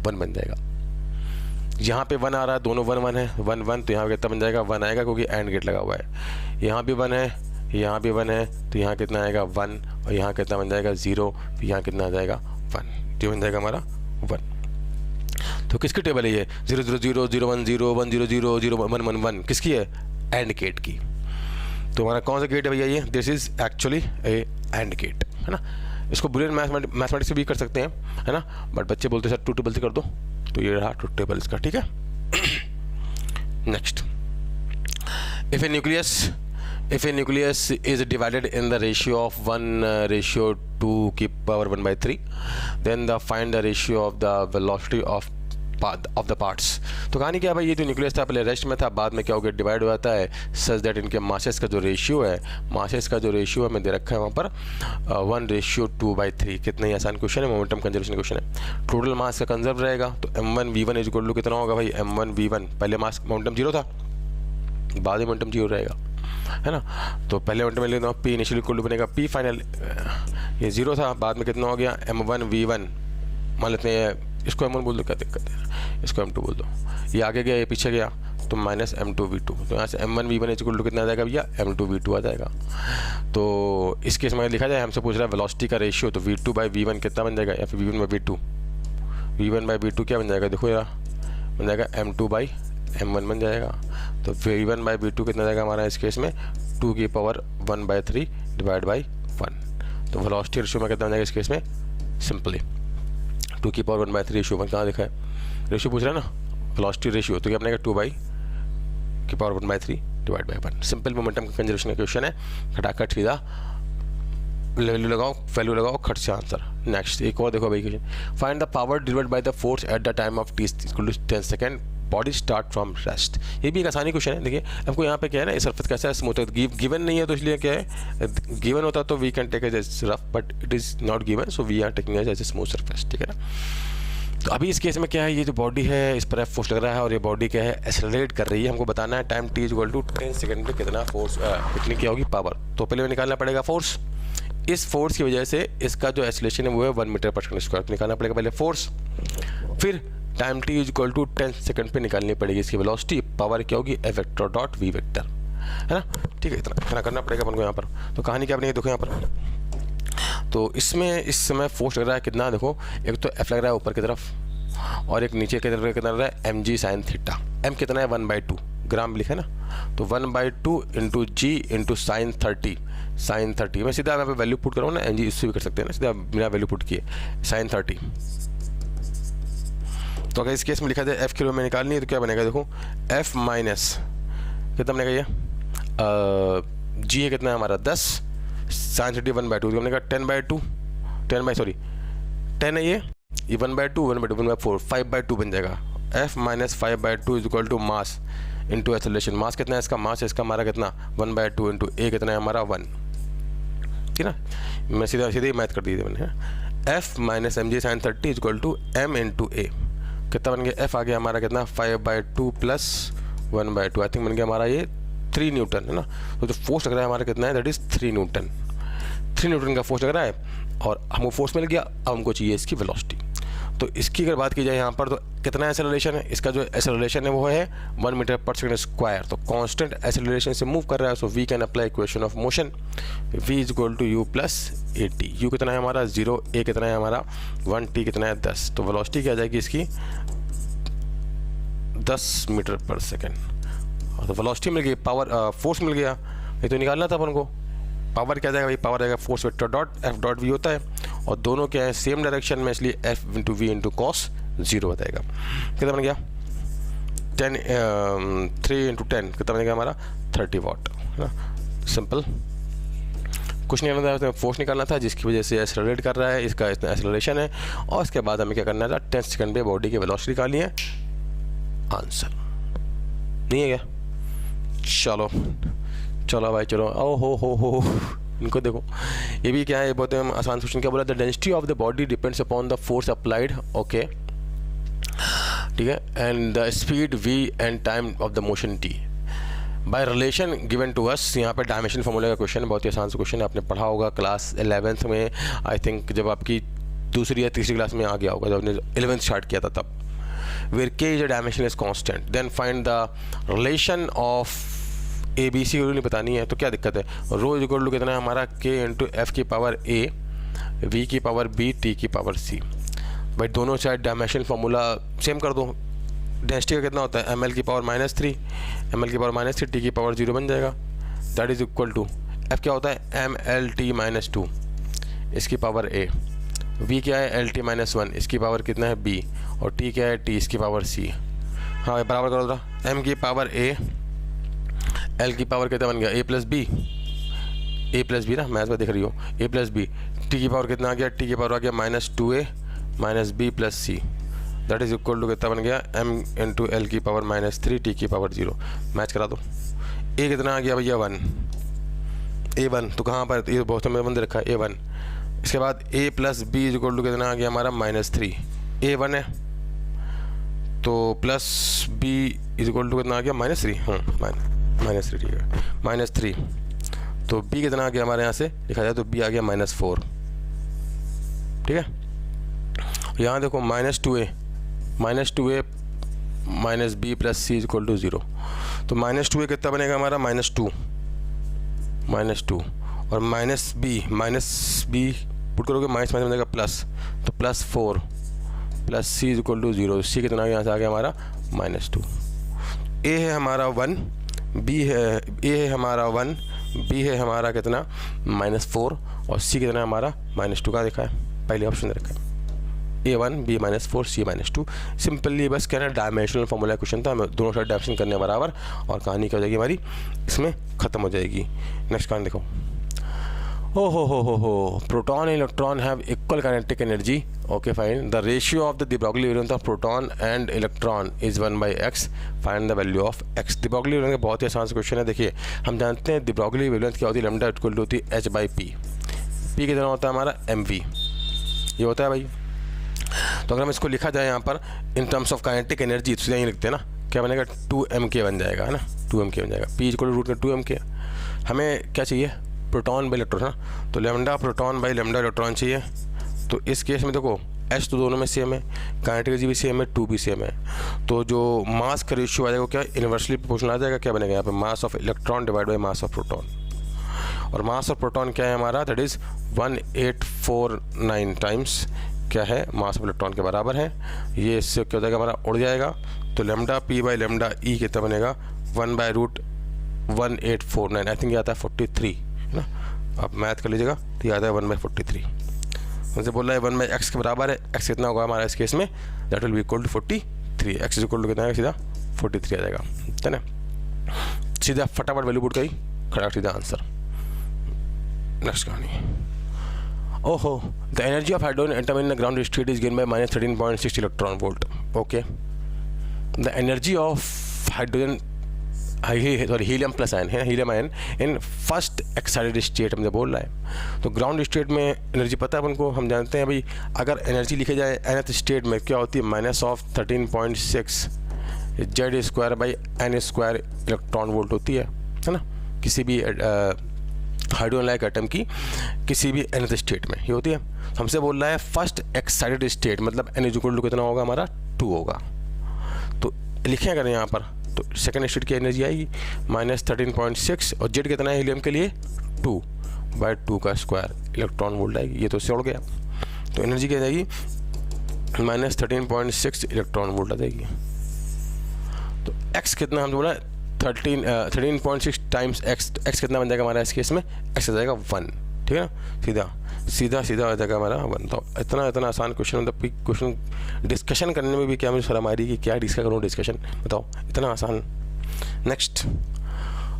1 बन जाएगा। यहाँ पे 1 आ रहा है, दोनों 1 1 है, 1 1, तो यहाँ पे कितना बन जाएगा 1 आएगा क्योंकि एंड गेट लगा हुआ है। यहाँ भी 1 है, यहाँ भी 1 है, तो यहाँ कितना आएगा 1, और यहाँ कितना बन जाएगा 0, फिर यहाँ कितना आ जाएगा 1, तो बन जाएगा हमारा 1। तो किसकी टेबल है ये, 0 0 0 0 1 0 1 0 0 0 1 1 1, किसकी है, एंड गेट की। तो हमारा कौन सा गेट है भैया ये, this is actually a and gate, है ना। इसको बुलियन मैथमेटिक्स से भी कर सकते हैं, है ना, बट बच्चे बोलते हैं सर ट्रुथ टेबल से कर दो, तो ये रहा ट्रुथ टेबल इसका। ठीक है, next, if a nucleus is divided in the ratio of 1:2 की power 1/3, then the find the ratio of the velocity of the parts. तो कहानी क्या भाई, ये जो न्यूक्लियस था पहले रेस्ट में था, बाद में क्या हो गया, डिवाइड हो जाता है सच दैट इनके मासेस का जो रेशियो है, हमें दे रखा है वहाँ पर 1:2/3। कितना ही आसान क्वेश्चन है, मोमेंटम कंजर्वेशन क्वेश्चन है। टोटल मास का कंजर्व रहेगा, तो m1v1 इक्वल टू कितना होगा भाई, m1v1, पहले मास मोमेंटम 0 था, बाद में मोमेंटम 0 रहेगा, है ना। तो पहले मोमेंटम में लेता हूँ p इनिशियल इक्वल टू बनेगा p फाइनल, ये 0 था, बाद में कितना हो गया m1v1, मान लेते हैं इसको m1 बोल दो, क्या दिक्कत है, इसको m2 बोल दो, ये आगे गया ये पीछे गया, तो माइनस m2v2, तो यहाँ से m1v1 इक्वल टू कितना आ जाएगा भैया, m2v2 आ जाएगा। तो इस केस में लिखा जाए, हमसे पूछ रहा है वेलोसिटी का रेशियो, तो v2/v1 कितना बन जाएगा, या फिर v1/v2 क्या बन जाएगा, देखो यार बन जाएगा m2/m m1 बन जाएगा। तो v1 बाई v2 कितना जाएगा हमारा इस केस में 2 की पावर 1/3 डिवाइड बाई 1। तो वेलोसिटी रेशियो में कितना जाएगा इस केस में सिंपली 2 की पावर 1/3 रेशियो 1 कहाँ लिखा है, रेशियो पूछ रहा है ना वेलोसिटी रेशियो, तो क्या बनेगा 2 की power 1/3 divide by 1। Simple momentum conservation का क्वेश्चन है, खटाखट सीधा वैल्यू लगाओ खट से आंसर। नेक्स्ट एक और देखो भाई question, find the power delivered by the force at the time of t = 10 second body start from rest. ये भी एक आसानी क्वेश्चन है। देखिए आपको यहाँ पे क्या है ना, सरफेस कैसा है स्मूथ है, गिवन नहीं है तो इसलिए क्या है, गिवन होता तो we can take as rough but it is not given, so we are taking as a smooth surface, ठीक है ना। तो अभी इस केस में क्या है, ये जो बॉडी है इस पर एफ फोर्स लग रहा है और ये बॉडी क्या है एक्सेलरेट कर रही है। हमको बताना है टाइम t = 10 सेकंड में कितना फोर्स कितनी क्या होगी पावर। तो पहले निकालना पड़ेगा फोर्स। इस फोर्स की वजह से इसका जो एक्सेलरेशन है वो है 1 मीटर पर सेकंड स्क्वायर। निकालना पड़ेगा पहले फोर्स, फिर टाइम t = 10 सेकंड पे निकालनी पड़ेगी इसकी वेलोसिटी, पावर क्या होगी f vector dot v vector, है ना। ठीक है, इतना करना पड़ेगा अपन को यहाँ पर। तो कहानी क्या बनेगी देखो यहाँ पर। तो इसमें इस समय फोर्स लग रहा है कितना, देखो एक तो f लग रहा है ऊपर की तरफ और एक नीचे की तरफ कितना लग रहा है mg sin थीटा। m कितना है 1/2 ग्राम लिखा है ना, तो 1/2 इंटू जी इंटू sin 30। मैं सीधा यहाँ पे वैल्यू पुट करूँ ना, mg इससे भी कर सकते हैं ना, सीधा बिना वैल्यू पुट किए sin 30। तो अगर इस केस में लिखा जाए f किलो में निकालनी है तो क्या बनेगा देखो, f माइनस कितना बनेगा ये g है कितना है हमारा 10 sin 30 1/2 तो बनेगा 10 है ये 1/2 5/2 बन जाएगा। f minus 5/2 is equal to mass into acceleration. Mass कितना है इसका, मास है इसका हमारा कितना 1/2 इंटू a कितना है हमारा 1, ठीक है ना। मैं सीधे मैथ कर दी मैंने। f minus mg sin 30 is equal to m into a कितना बन गया, f आ गया हमारा कितना 5/2 प्लस 1/2 आई थिंक बन गया हमारा ये 3 न्यूटन, है ना। तो जो फोर्स लग रहा है हमारा कितना है, दैट इज 3 न्यूटन। 3 न्यूटन का फोर्स लग रहा है और हमको फोर्स मिल गया। अब हमको चाहिए इसकी वेलोसिटी। तो इसकी अगर बात की जाए यहाँ पर तो कितना एक्सेलरेशन है, इसका जो एक्सेलरेशन है वो है 1 मीटर पर सेकंड स्क्वायर। तो कांस्टेंट एक्सेलरेशन से मूव कर रहा है, so we can apply equation of motion v is equal to u plus at। u कितना है हमारा 0, a कितना है हमारा 1, t कितना है 10। तो वेलोसिटी क्या आ जाएगी इसकी 10 मीटर पर सेकेंड। तो वेलोसिटी मिल गई, पावर फोर्स मिल गया। ये तो निकालना था अपन को, पावर क्या जाएगा भाई, पावर आएगा force vector dot f dot v होता है और दोनों क्या है सेम डायरेक्शन में, इसलिए f into v into cos 0 बताएगा। कितना बन गया 3 इंटू 10 कितना बनेगा हमारा 30 वाट, है ना। सिंपल कुछ नहीं करना था, फोर्स निकालना था जिसकी वजह से एक्सेलरेट कर रहा है, इसका इतना एक्सेलरेशन है। और इसके बाद हमें क्या करना था 10 सेकंड पे बॉडी की वेलोसिटी निकालनी है। आंसर नहीं है क्या, चलो भाई चलो। ओ हो इनको देखो, ये भी क्या है, ये बहुत आसान क्वेश्चन। क्या बोला, the density of the body depends upon the force applied, okay ठीक है, and the speed v and time of the motion t by relation given to us. यहाँ पे डायमेंशन फॉर्मूला का क्वेश्चन है, बहुत ही आसान सा क्वेश्चन है, आपने पढ़ा होगा क्लास 11th में, आई थिंक जब आपकी दूसरी या तीसरी क्लास में आ गया होगा, जब आपने 11th स्टार्ट किया था तब। Where k is a dimensionless constant, then find the relation of ABC नहीं बतानी है तो क्या दिक्कत है। रो इज इक्वल टू कितना है हमारा k इंटू f की पावर a, v की पावर b, t की पावर c। भाई दोनों साइड डायमेंशन फार्मूला सेम कर दो। डेंसिटी का कितना होता है ml की पावर -3, ml की पावर -3, t की पावर 0 बन जाएगा। That is equal to f क्या होता है mLt-2 इसकी पावर a, v क्या है LT-1 इसकी पावर कितना है b, और t क्या है t इसकी पावर c। हाँ बराबर करो था, m की पावर a, l की पावर कितना बन गया a प्लस बी ना, मैथ में देख रही हो a प्लस बी। t की पावर कितना आ गया, t की पावर आ गया -2a minus b plus c। That is equal to कितना बन गया m इंटू l की पावर -3 t की पावर 0। मैच करा दो। a कितना आ गया भैया 1, a1 तो कहाँ पर, ये बहुत में बंद रखा है a1। इसके बाद a plus B is equal to कितना आ गया हमारा -3, a1 है तो plus b is equal to कितना आ गया -3, -3 ठीक है -3। तो b कितना आ गया हमारे यहाँ से लिखा जाए तो b आ गया -4, ठीक है। यहाँ देखो -2a minus b plus c is equal to 0। तो -2a कितना बनेगा हमारा -2 और माइनस b पुट करोगे माइनस बनेगा प्लस, तो +4 plus c is equal to 0। c कितना यहाँ से आ गया हमारा -2। ए है हमारा 1, बी है, ए है हमारा 1, बी है हमारा कितना -4 और सी कितना हमारा -2 का देखा है, पहले ऑप्शन दे रखा है A1 B -4 C -2। सिंपली बस कहना डायमेंशनल फॉर्मूला क्वेश्चन था, हमें दोनों साइड डायमेंशन करने बराबर और कहानी क्या हो जाएगी हमारी इसमें ख़त्म हो जाएगी। नेक्स्ट कहानी देखो। ओ हो proton and electron have equal kinetic energy. Okay fine, the ratio of the de Broglie variant of proton and electron is 1/x, find the value of x। de Broglie variant का बहुत ही आसान क्वेश्चन है। देखिए हम जानते हैं de Broglie वेरिएंट क्या होती है, लैम्डा इक्वल टू होती है h/p। p कितना होता है हमारा mv, ये होता है भाई। तो अगर हम इसको लिखा जाए यहाँ पर in terms of kinetic energy, तो यहीं लिखते हैं ना, क्या बनेगा 2mk बन जाएगा, है ना, 2mk बन जाएगा। p equal to √2mk। हमें क्या चाहिए, प्रोटॉन बाई इलेक्ट्रॉन, ना, तो lambda proton by lambda electron चाहिए। तो इस केस में देखो h तो दोनों में सेम है, काइनेटिक एनर्जी भी सेम है, 2 भी सेम है, तो जो मास का रेशियो आ जाएगा क्या इन्वर्सली प्रोपोर्शनल आ जाएगा। क्या बनेगा यहाँ पे mass of electron divide by mass of proton, और मास ऑफ प्रोटॉन क्या है हमारा, दैट इज़ 1849 टाइम्स क्या है मास ऑफ इलेक्ट्रॉन के बराबर है। ये इससे क्या हो जाएगा हमारा उड़ जाएगा, तो lambda p by lambda e कितना बनेगा 1/√1849, आई थिंक ये आता है 43, है ना, आप मैथ कर लीजिएगा, तो ये आता है 1/43। मुझे बोल रहा है 1/x के बराबर है, x कितना होगा हमारा इस केस में, that will be equal to 43, x is equal to कितना है सीधा 43 आ जाएगा, है ना। सीधा फटाफट वैल्यू पुट करी, खड़ा सीधा आंसर। नेक्स्ट कहानी। ओहो, the energy of hydrogen atom in ground state is given by -13.6 electron volt. Okay, the energy of hydrogen sorry helium plus ion है, helium ion in first excited state हमसे बोल रहा है। तो ग्राउंड स्टेट में एनर्जी पता है उनको, हम जानते हैं भाई, अगर एनर्जी लिखे जाए nth स्टेट में क्या होती है -13.6 Z²/n² इलेक्ट्रॉन वोल्ट होती है ना, किसी भी हाइड्रोजन लाइक एटम की किसी भी nth स्टेट में ये होती है। हमसे बोल रहा है फर्स्ट एक्साइटेड स्टेट, मतलब n इक्वल टू कितना होगा हमारा 2 होगा। तो लिखें अगर यहाँ पर, तो सेकेंड स्टेट की एनर्जी आएगी -13.6 और जेड कितना है हीलियम के लिए 2/2 का स्क्वायर इलेक्ट्रॉन वोल्ट आएगी। ये तो इससे उड़ गया, तो एनर्जी क्या जाएगी -13.6 इलेक्ट्रॉन वोल्ट आ जाएगी। तो x कितना हम बोला 13.6 टाइम्स x कितना बन जाएगा हमारा इस केस में, x आ जाएगा 1, ठीक है ना, सीधा आ जाएगा हमारा 1। तो इतना आसान क्वेश्चन, मतलब क्वेश्चन डिस्कशन करने में भी क्या मुझे शर्म आ रही है कि क्या डिस्कस करूँ, डिस्कशन बताओ, इतना आसान। नेक्स्ट,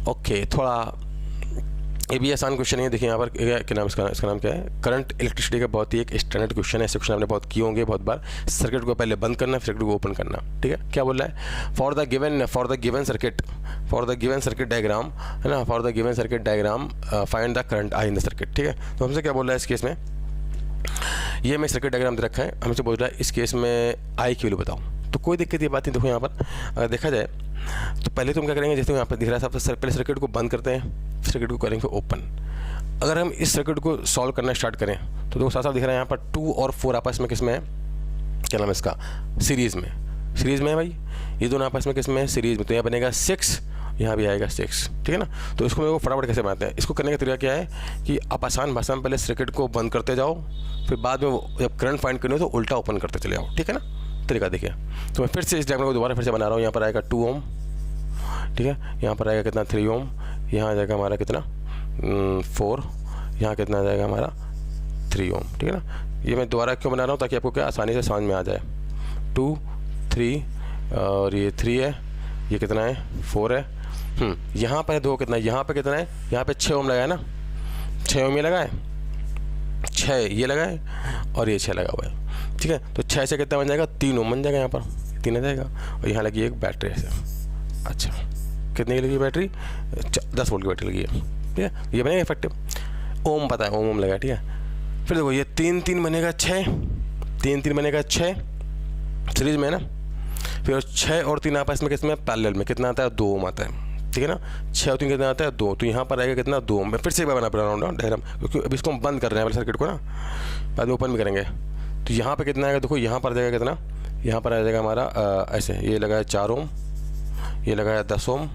ओके, थोड़ा ये भी आसान क्वेश्चन है। देखिए यहाँ पर क्या नाम इसका नाम क्या है, करंट इलेक्ट्रिसिटी का बहुत ही एक स्टैंडर्ड क्वेश्चन है। ऐसे क्वेश्चन आपने बहुत किए होंगे बहुत बार। सर्किट को पहले बंद करना, फिर सर्किट को ओपन करना, ठीक है। क्या बोल रहा है, for the given circuit diagram, है ना, for the given circuit diagram find the current I in the circuit, ठीक है। तो हमसे क्या बोल रहा है इस केस में, ये मैं सर्किट डायग्राम दे रखा है, हमसे बोल रहा है इस केस में आई की वैल्यू बताओ। तो कोई दिक्कत की बात नहीं। देखो यहाँ पर अगर देखा जाए तो पहले तो हम क्या करेंगे, जैसे यहाँ पर दिख रहा है सबसे पहले सर्किट को बंद करते हैं, सर्किट को करेंगे ओपन। अगर हम इस सर्किट को सॉल्व करना स्टार्ट करें तो देखो साथ साथ दिख रहा है यहाँ पर 2 और 4 आपस में किस में है, क्या नाम है इसका, सीरीज़ में है भाई। ये दोनों आपस में किस में है, सीरीज़ में। तो यहाँ बनेगा 6, यहाँ भी आएगा 6, ठीक है ना। तो इसको मेरे को फटाफट कैसे बनाते हैं, इसको करने का तरीका क्या है कि आप आसान भाषा में पहले सर्किट को बंद करते जाओ, फिर बाद में जब करंट फाइंड करनी हो तो उल्टा ओपन करते चले जाओ, ठीक है ना। तरीका देखिए, तो मैं फिर से इस डायग्राम को दोबारा फिर से बना रहा हूँ। यहाँ पर आएगा 2 ओम, ठीक है, यहाँ पर आएगा कितना 3 ओम, यहाँ आ जाएगा हमारा कितना 4, यहाँ कितना आ जाएगा हमारा 3 ओम, ठीक है ना। ये मैं दोबारा क्यों बना रहा हूँ, ताकि आपको क्या आसानी से समझ में आ जाए। 2, 3 और ये 3 है, ये कितना है 4 है, यहाँ पर 2 कितना है, यहाँ पर कितना है, यहाँ पे 6 ओम लगा है ना, 6 ओम ये लगा है, 6 ये लगा है और ये 6 लगा हुआ है, ठीक है। तो 6 से कितना बन जाएगा, 3 ओम बन जाएगा, यहाँ पर 3 आ जाएगा। और यहाँ लगी एक बैटरी ऐसे, अच्छा कितने की लगी बैटरी, 10 वोल्ट की बैटरी लगी है, ठीक है। ये बनेगा इफेक्टिव, ओम पता है, ओम लगा, ठीक है। फिर देखो ये 3 बनेगा 6, 3 बनेगा 6 सीरीज में है ना। फिर 6 और 3 आपस में किसमें पैरेलल में, कितना आता है 2 ओम आता है, ठीक है ना। 6 और 3 कितना आता है 2, तो यहाँ पर आएगा कितना 2 ओम। मैं फिर से एक बार बना रहा हूँ डायग्राम, क्योंकि अभी इसको हम बंद कर रहे हैं सर्किट को ना, बाद में ओपन भी करेंगे। तो यहाँ पे कितना आएगा, देखो यहाँ पर आ जाएगा कितना, यहाँ पर आ जाएगा हमारा ऐसे, ये लगाया 4 ओम, ये लगाया 10 ओम,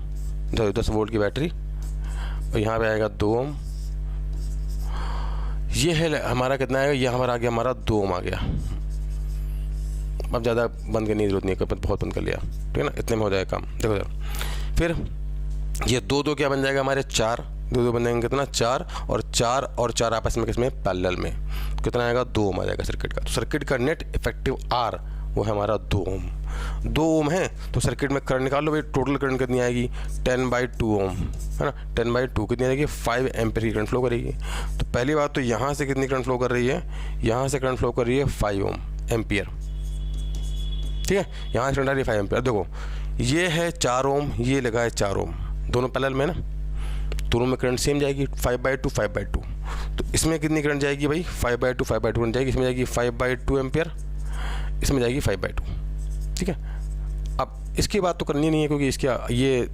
10 वोल्ट की बैटरी, और यहाँ पे आएगा 2 ओम। ये है हमारा कितना आएगा, यहाँ पर आ गया हमारा 2 ओम आ गया, अब ज़्यादा बंद करने की जरूरत नहीं है, बहुत बंद कर लिया, ठीक है ना, इतने में हो जाएगा काम। देखो सर, फिर ये 2 क्या बन जाएगा हमारे 4, 2 बन जाएंगे कितना 4 और 4 आपस में किसमें पैरेलल में, कितना आएगा 2 ओम आ जाएगा सर्किट का। तो सर्किट का नेट इफेक्टिव आर वो है हमारा 2 ओम। 2 ओम है तो सर्किट में करंट निकाल लो भाई, टोटल करंट कितनी आएगी 10/2 ओम, है ना, 10/2 कितनी आएगी 5 एम्पीयर की करंट फ्लो करेगी। तो पहली बात तो यहाँ से कितनी करंट फ्लो कर रही है, यहाँ से करंट फ्लो कर रही है 5 ओम एम्पियर, ठीक है, यहाँ से करंट आ रही है 5 एम्पियर। देखो ये है 4 ओम, ये लगा है 4 ओम, दोनों पैरेलल में ना, दोनों में करंट सेम जाएगी 5/2। तो इसमें कितनी करंट जाएगी भाई 5/2 करंट जाएगी, इसमें जाएगी 5/2 एम्पियर, इसमें जाएगी 5/2, ठीक है। अब इसकी बात तो करनी नहीं है क्योंकि इसकी ये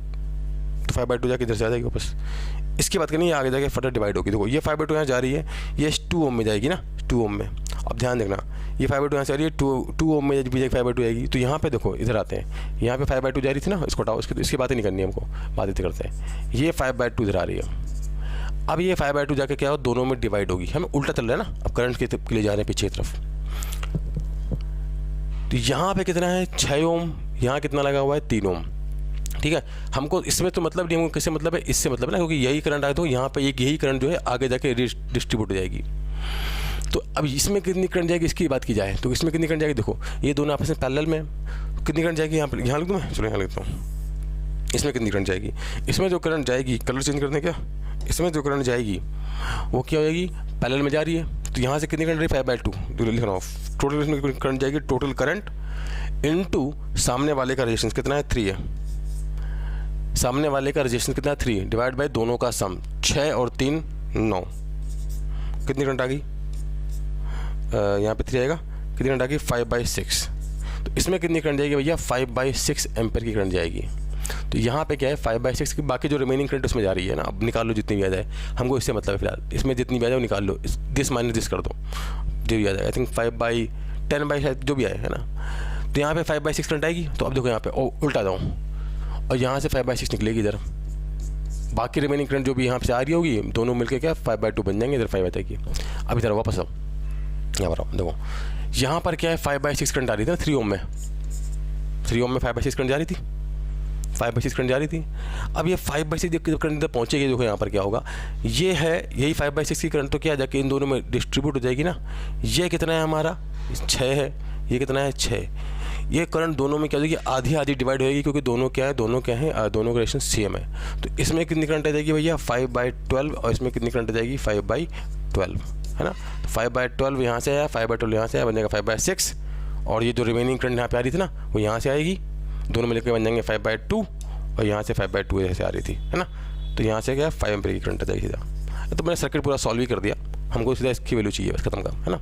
तो 5/2 जाके इधर से आ जाएगी वापस, इसकी बात करनी है आगे जाके फटा डिवाइड होगी। देखो ये 5/2 यहाँ जा रही है, ये 2 ओम में जाएगी ना, 2 ओम में। अब ध्यान देखना ये 5/2 यहाँ से आ रही है, 2 ओम में भी जाएगी 5/2 आएगी। तो यहाँ पे देखो इधर आते हैं, यहाँ पे 5/2 जा रही थी ना, इसको हटाओ, इसकी बातें नहीं करनी है हमको, बात इतनी करते हैं। ये 5/2 इधर आ रही है, अब ये 5/2 जाके क्या हो दोनों में डिवाइड होगी, हमें उल्टा चल रहा है ना, अब करंट के लिए जा रहे हैं पीछे की तरफ। तो यहाँ पे कितना है 6 ओम, यहाँ कितना लगा हुआ है 3 ओम, ठीक है। हमको इसमें तो मतलब नहीं, हमको किससे मतलब है, इससे मतलब है ना, क्योंकि यही करंट आए तो यहाँ पे यही करंट जो है आगे जाके डिस्ट्रीब्यूट हो जाएगी। तो अब इसमें कितनी करंट जाएगी इसकी बात की जाए तो इसमें कितनी करंट जाएगी, देखो ये दोनों आपस में पैरेलल में, कितनी करंट जाएगी यहाँ पर, यहाँ लिख दूँ मैं, चलो यहाँ लिखता हूँ। इसमें कितनी करंट जाएगी, इसमें जो करंट जाएगी, कलर चेंज करने क्या, इसमें जो करंट जाएगी वो क्या हो जाएगी पैरेलल में जा रही है। तो यहाँ से कितनी करंट रही 5/2 लिख रहा हूँ, टोटल इसमें करंट जाएगी, टोटल करंट इनटू सामने वाले का रेजिस्टेंस कितना है 3 है, सामने वाले का रेजिस्टेंस कितना है 3 डिवाइड बाय दोनों का सम 6 और 3 9, कितनी करंट आ गई यहाँ पे 3 आएगा, कितनी करंट आ गई 5/6। तो इसमें कितनी करंट जाएगी भैया 5/6 एम्पीयर की करंट जाएगी। तो यहाँ पे क्या है 5/6 की, बाकी जो रिमेनिंग करंट उसमें जा रही है ना, अब निकाल लो जितनी भी आ जाए, हमको इससे मतलब है फिलहाल, इसमें जितनी भी आ जाए वो निकाल लो, दिस माइनस दिस कर दो जो भी आ जाए, आई थिंक 5/10 जो भी आए है ना। तो यहाँ पे 5/6 करंट आएगी। तो अब देखो यहाँ पे उल्टा जाऊँ और यहाँ से 5/6 निकलेगी इधर, बाकी रिमेनिंग करंट जो भी यहाँ से आ रही होगी दोनों मिलकर क्या 5/2 बन जाएंगे, इधर 5 आ जाएगी। अब इधर वापस आओ, यहाँ पर आओ, देखो यहाँ पर क्या है 5/6 करंट आ रही थी ना 3 ओम में, 3 ओम में 5/6 करंट जा रही थी, 5/6 करंट जा रही थी। अब ये 5/6 जब करंट इधर पहुँचेगी, देखो यहाँ पर क्या होगा, ये है यही 5/6 की करंट, तो क्या जाके इन दोनों में डिस्ट्रीब्यूट हो जाएगी ना। ये कितना है हमारा 6 है, ये कितना है 6, ये करंट दोनों में क्या हो जाएगी आधी आधी डिवाइड होएगी, क्योंकि दोनों क्या है, दोनों क्या है, दोनों का रेजिस्टेंस सेम है। तो इसमें कितनी करंट आ जाएगी भैया 5/12 और इसमें कितनी करंट आ जाएगी 5/12, है ना। 5/12 यहाँ से आया, 5/12 यहाँ से आया, बन जाएगा 5/6 और ये जो रिमेनिंग करंट यहाँ पे आ रही थी ना वो यहाँ से आएगी, दोनों मिलकर बन जाएंगे 5/2 और यहाँ से 5/2 जैसे आ रही थी, है ना। तो यहाँ से क्या 5 एम्पीयर की करंट आ जाएगी सीधा। तो मैंने सर्किट पूरा सॉल्व ही कर दिया, हमको सीधा इसकी वैल्यू चाहिए बस, खत्म का, है ना।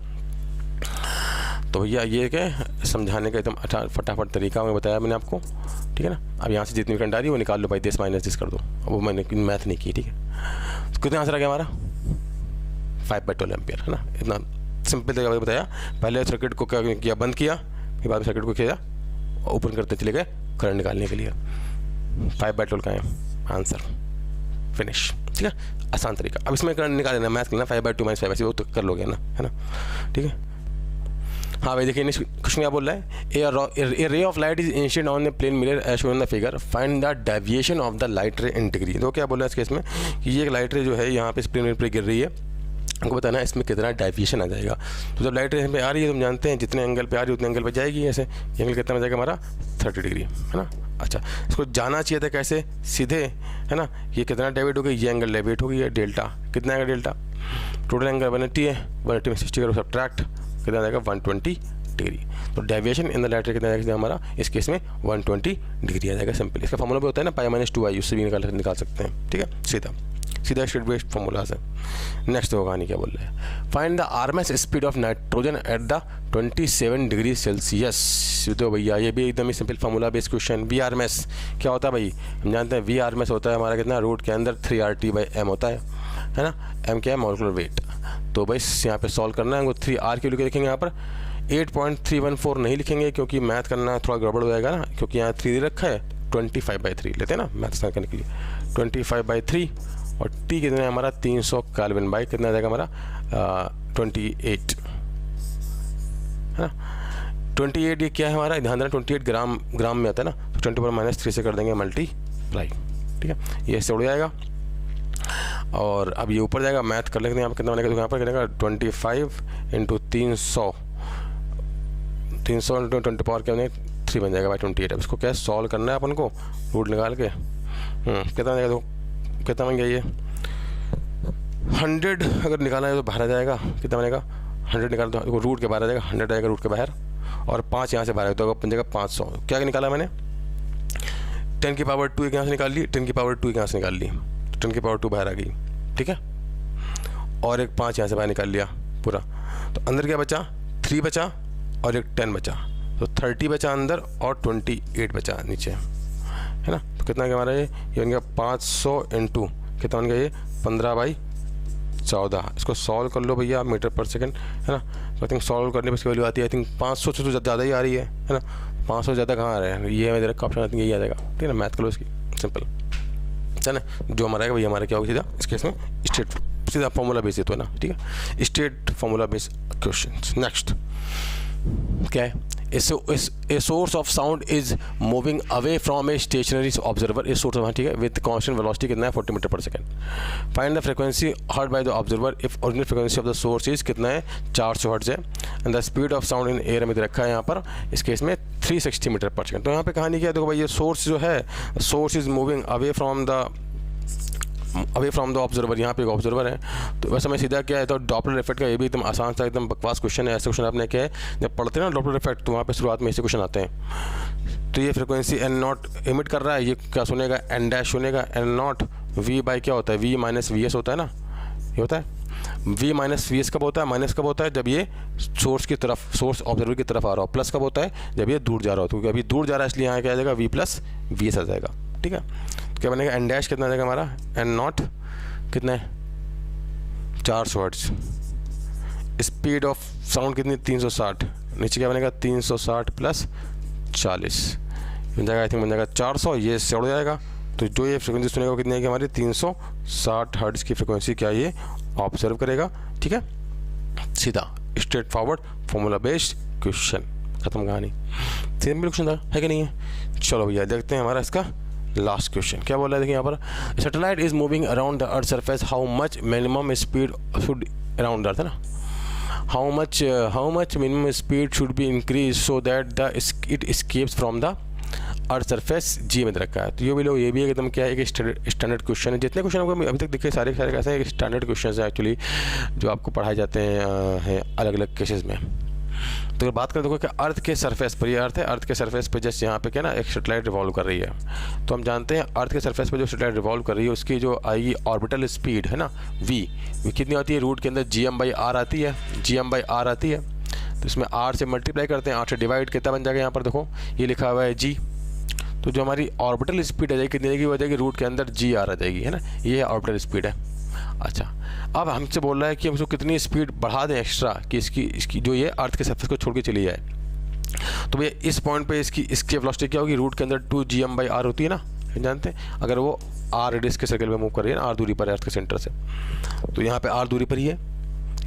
तो भैया ये क्या समझाने का एकदम फटाफट तरीका मैं बताया मैंने आपको, ठीक है ना। अब यहाँ से जितनी करंट आ रही है वो निकाल लो भाई, दिस माइनस दिस कर दो, वो मैंने मैथ नहीं की, ठीक है। तो कितना आंसर आ गया हमारा 5/12 एम्पियर, है ना। इतना सिंपल तरीका बताया, पहले सर्किट को क्या किया, बंद किया, फिर बाद में सर्किट को किया ओपन करते चले गए करंट निकालने के लिए। 5/12 का है आंसर, फिनिश, ठीक है, आसान तरीका। अब इसमें करंट निकाल लेना, मैथ करना 5/2 - 5 वो तो कर लोगे ना, है ना, ठीक है। हाँ भाई देखिए क्वेश्चन क्या बोल रहा है, a ray of light is incident on the plane mirror as shown in the figure, find the deviation of the light ray in degree. तो क्या बोल रहा है इस केस में कि ये एक लाइट रे जो है यहाँ पे इस प्लेन मिरर पे गिर रही है, हमको बताना है इसमें कितना डेविएशन आ जाएगा। तो जब लाइट रे पे आ रही है तो हम जानते हैं जितने एंगल पे आ रही है उतने एंगल पे जाएगी, ऐसे एंगल कितना हो जाएगा हमारा 30 डिग्री, है ना। अच्छा इसको जाना चाहिए था कैसे, सीधे, है ना, ये कितना डेविएट हो गया, ये एंगल डेविएट हो गई है, डेल्टा कितना आएगा, डेल्टा टोटल एंगल 180 है, 180 में 60 करो सब्ट्रैक्ट, कितना आ जाएगा 120 डिग्री। तो डेविएशन इन द लाइट रे कितना आएगा हमारा, इस केस में 120 डिग्री आ जाएगा सिंपल। इसका फॉर्मूला भी होता है ना π-2i, उससे भी निकाल सकते हैं, ठीक है, सीधा स्ट्रेट बेस्ड फॉर्मूला से। नेक्स्ट वो कहानी क्या बोल रहे हैं, find the RMS speed of nitrogen at the 27 degree Celsius. तो भैया ये भी एकदम ही simple formula based question. V RMS क्या होता है भाई, हम जानते हैं वी आरएमएस होता है हमारा कितना, रूट के अंदर 3RT/m होता है ना, m क्या है मॉलिक्यूलर वेट। तो भाई यहाँ पे सॉल्व करना है, हमको 3R के लिए लिखेंगे यहाँ पर 8.314 नहीं लिखेंगे क्योंकि मैथ करना थोड़ा गड़बड़ हो जाएगा ना, क्योंकि यहाँ 3 दे रखा है, 25/3 लेते हैं ना मैथ करने के लिए, 25/3 और टी कितना है हमारा 300 केल्विन बाई कितना आ जाएगा हमारा 28, है ना, 28 ये क्या है हमारा, ध्यान देना 28 ग्राम में आता है ना, तो 10⁻³ से कर देंगे मल्टीप्लाई, ठीक है, ये इससे उड़ जाएगा। और अब ये ऊपर जाएगा, मैथ कर लेते हैं, यहाँ पर कितना बनेगा, तो यहाँ पर करेगा 25 × 300 × 10⁻³ बन जाएगा बाई 28। अब इसको क्या सॉल्व करना है अपन को, रूट निकाल के कितना बनेगा, तो कितना बन गया ये 100 अगर निकालना है तो बाहर आ जाएगा, कितना बनेगा 100 निकाल दो, रूट के बाहर आ जाएगा, 100 आएगा रूट के बाहर, और 5 यहाँ से बाहर तो बन जाएगा 500। क्या निकाला मैंने, 10⁻² एक यहाँ से निकाल ली, 10⁻² एक यहाँ से निकाल ली, 10⁻² बाहर आ गई, ठीक है, और एक 5 यहाँ से बाहर निकाल लिया पूरा, तो अंदर क्या बचा 3 बचा और एक 10 बचा, तो 30 बचा अंदर और 28 बचा नीचे, है ना। तो कितना क्या हमारा ये बन गया 500 × कितना बन गया ये 15/14। इसको सॉल्व कर लो भैया मीटर पर सेकंड, है ना। तो आई थिंक सॉल्व करने पर इसकी वैल्यू आती है, आई थिंक 500 से तो ज़्यादा ही आ रही है ना, 500 से ज़्यादा कहाँ आ रहा है, ये मेरे का ऑप्शन आई थिंक यही आ जाएगा, ठीक है ना। मैथ कर लो इसकी सिंपल, है ना, जो हमारा है वही हमारा क्या होगा सीधा, इस केस में स्टेट सीधा फॉर्मूला बेस तो है ना, ठीक है, state formula base question. Next क्या है, a source of sound is moving away from a stationary observer, a source of, ठीक है, with constant velocity कितना है 40 metre per second. Find the frequency heard by the observer if original frequency of the source is कितना है 400 हर्ट्ज है, and the speed of sound in air में रखा है यहाँ पर इस केस में 360 मीटर पर सेकेंड। तो यहाँ पे कहानी क्या है, देखो भाई ये सोर्स जो है, source is moving away from the observer, यहाँ पे एक ऑब्जर्वर है, तो वैसे मैं सीधा क्या है, तो डॉपलर इफेक्ट का ये भी एकदम आसान सा एकदम बकवास क्वेश्चन है। ऐसे क्वेश्चन आपने क्या है जब पढ़ते हैं ना डॉपलर इफेक्ट, तो वहाँ पे शुरुआत में ऐसे क्वेश्चन आते हैं। तो ये फ्रिक्वेंसी n0 इमिट कर रहा है, ये क्या सुनेगा n' सुनेगा, n0 v बाई क्या होता है v - vs होता है ना, ये होता है v - vs कब होता है, माइनस कब होता है जब ये सोर्स की तरफ, सोर्स ऑब्जर्वर की तरफ आ रहा हो, प्लस कब होता है जब ये दूर जा रहा हो, क्योंकि अभी दूर जा रहा है इसलिए यहाँ क्या आ जाएगा v + vs आ जाएगा, ठीक है। क्या बनेगा n' कितना आ जाएगा हमारा n0 कितना है 400 हर्ट्ज, स्पीड ऑफ साउंड कितनी 360, नीचे क्या बनेगा 360 + 40 बन जाएगा, आई थिंक बन जाएगा 400, ये इससे उड़ जाएगा। तो जो ये फ्रिक्वेंसी सुनेगा कितनी है कि हमारी 360 हर्ट्ज की फ्रिक्वेंसी क्या ये ऑब्जर्व करेगा, ठीक है। सीधा straight forward formula based question, खत्म कहानी, सिंपल क्वेश्चन था, है कि नहीं है। चलो भैया देखते हैं हमारा इसका लास्ट क्वेश्चन क्या बोल रहा है, देखिए यहाँ पर satellite is moving around the earth surface, how much minimum speed should around earth, है ना, how much minimum speed should be increase so that the it escapes from the earth surface, जी में रखा है। तो ये भी लोग ये भी एकदम क्या है, एक स्टैंडर्ड क्वेश्चन है, जितने क्वेश्चन आपको अभी तक दिखे सारे कैसे एक स्टैंडर्ड क्वेश्चन है एक्चुअली, जो आपको पढ़ाए जाते हैं अलग अलग केसेस में। तो अगर बात करें देखो कि अर्थ के सरफेस पर, ये अर्थ है, अर्थ के सरफेस पे जस्ट यहाँ पे क्या ना एक सैटेलाइट रिवॉल्व कर रही है, तो हम जानते हैं अर्थ के सरफेस पे जो सैटेलाइट रिवॉल्व कर रही है उसकी जो आएगी ऑर्बिटल स्पीड है ना v कितनी होती है, रूट के अंदर gm/r आती है, gm/r आती है, तो इसमें r से मल्टीप्लाई करते हैं, r से डिवाइड कितना बन जाएगा, यहाँ पर देखो ये लिखा हुआ है g, तो जो हमारी ऑर्बिटल स्पीड आ जाएगी कितनी आएगी, वो आ जाएगी रूट के अंदर gr आ जाएगी, है ना, ये ऑर्बिटल स्पीड है। अच्छा अब हमसे बोल रहा है कि हम उसको कितनी स्पीड बढ़ा दें एक्स्ट्रा कि इसकी जो ये अर्थ के सरफेस को छोड़ के चली जाए, तो भैया इस पॉइंट पे इसकी वेलोसिटी क्या होगी, रूट के अंदर 2gm/r होती है ना, जानते हैं, अगर वो r रेडियस के सर्कल में मूव कर रही है ना, r दूरी पर है अर्थ के सेंटर से, तो यहाँ पे r दूरी पर ही है,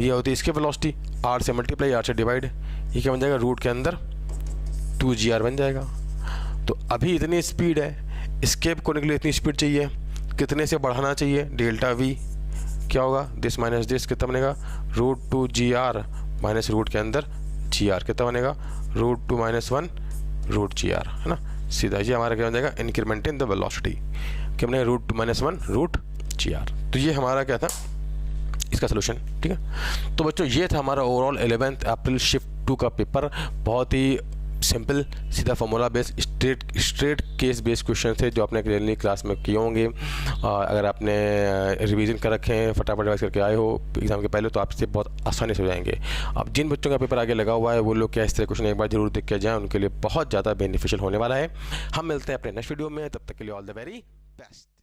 ये होती है इसकी वेलोसिटी, r से मल्टीप्लाई r से डिवाइड, ये क्या बन जाएगा रूट के अंदर 2gr बन जाएगा। तो अभी इतनी स्पीड है, एस्केप करने के लिए इतनी स्पीड चाहिए, कितने से बढ़ाना चाहिए, डेल्टा v क्या होगा, दिस माइनस दिस कितना बनेगा, √2gr माइनस रूट के अंदर gr कितना बनेगा, √2 - 1 √gr, है ना, सीधा ये हमारा क्या बन जाएगा, इंक्रीमेंट इन द वेलोसिटी क्या बनेगा, √2 - 1 √gr। तो ये हमारा क्या था इसका सोल्यूशन, ठीक है। तो बच्चों ये था हमारा ओवरऑल 11th अप्रैल शिफ्ट 2 का पेपर, बहुत ही सिंपल सीधा formula based straight case based question थे जो आपने क्लियरली क्लास में किए होंगे। अगर आपने रिवीजन कर रखे हैं, फटाफट रिवाइज करके आए हो एग्जाम के पहले, तो आपसे बहुत आसानी से हो जाएंगे। अब जिन बच्चों का पेपर आगे लगा हुआ है वो लोग क्या इस तरह क्वेश्चन एक बार जरूर देख के जाएँ, उनके लिए बहुत ज़्यादा बेनिफिशियल होने वाला है। हम मिलते हैं अपने नेक्स्ट वीडियो में, तब तक के लिए ऑल द वेरी बेस्ट।